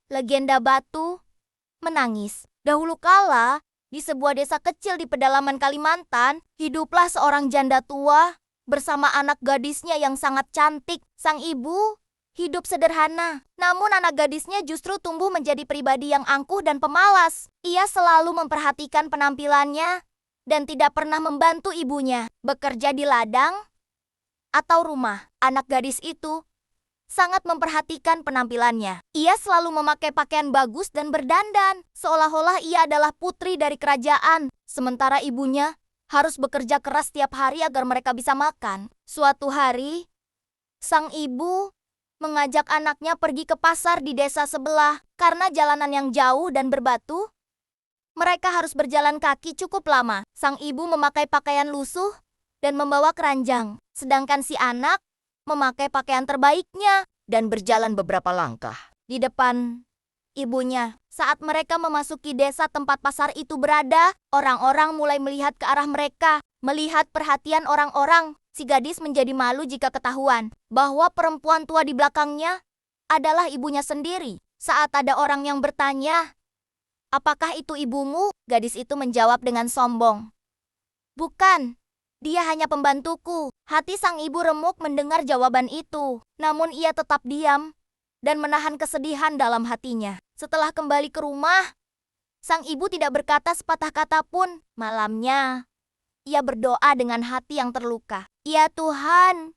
Legenda Batu Menangis. Dahulu kala, di sebuah desa kecil di pedalaman Kalimantan, hiduplah seorang janda tua bersama anak gadisnya yang sangat cantik. Sang ibu hidup sederhana, namun anak gadisnya justru tumbuh menjadi pribadi yang angkuh dan pemalas. Ia selalu memperhatikan penampilannya dan tidak pernah membantu ibunya bekerja di ladang atau rumah. Anak gadis itu sangat memperhatikan penampilannya. Ia selalu memakai pakaian bagus dan berdandan, seolah-olah ia adalah putri dari kerajaan. Sementara ibunya harus bekerja keras setiap hari agar mereka bisa makan. Suatu hari, sang ibu mengajak anaknya pergi ke pasar di desa sebelah. Karena jalanan yang jauh dan berbatu, mereka harus berjalan kaki cukup lama. Sang ibu memakai pakaian lusuh dan membawa keranjang, sedangkan si anak memakai pakaian terbaiknya dan berjalan beberapa langkah di depan ibunya. Saat mereka memasuki desa tempat pasar itu berada, orang-orang mulai melihat ke arah mereka. Melihat perhatian orang-orang, si gadis menjadi malu jika ketahuan bahwa perempuan tua di belakangnya adalah ibunya sendiri. Saat ada orang yang bertanya, "Apakah itu ibumu?" Gadis itu menjawab dengan sombong, "Bukan. Dia hanya pembantuku." Hati sang ibu remuk mendengar jawaban itu. Namun ia tetap diam dan menahan kesedihan dalam hatinya. Setelah kembali ke rumah, sang ibu tidak berkata sepatah kata pun. Malamnya, ia berdoa dengan hati yang terluka. Ya Tuhan,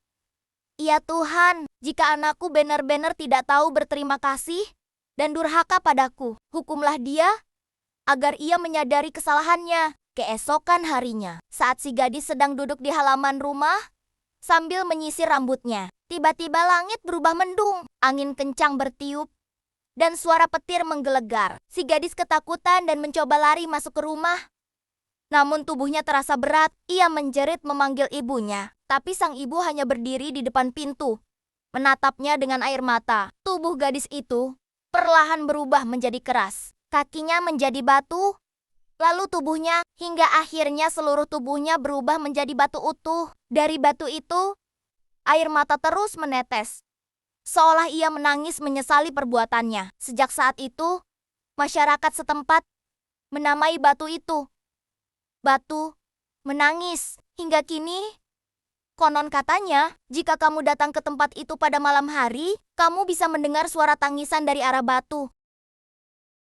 jika anakku benar-benar tidak tahu berterima kasih dan durhaka padaku, hukumlah dia agar ia menyadari kesalahannya." Keesokan harinya, saat si gadis sedang duduk di halaman rumah sambil menyisir rambutnya, tiba-tiba langit berubah mendung, angin kencang bertiup, dan suara petir menggelegar. Si gadis ketakutan dan mencoba lari masuk ke rumah. Namun tubuhnya terasa berat, ia menjerit memanggil ibunya. Tapi sang ibu hanya berdiri di depan pintu, menatapnya dengan air mata. Tubuh gadis itu perlahan berubah menjadi keras, kakinya menjadi batu, lalu tubuhnya, hingga akhirnya seluruh tubuhnya berubah menjadi batu utuh. Dari batu itu, air mata terus menetes, seolah ia menangis menyesali perbuatannya. Sejak saat itu, masyarakat setempat menamai batu itu Batu Menangis. Hingga kini, konon katanya, jika kamu datang ke tempat itu pada malam hari, kamu bisa mendengar suara tangisan dari arah batu.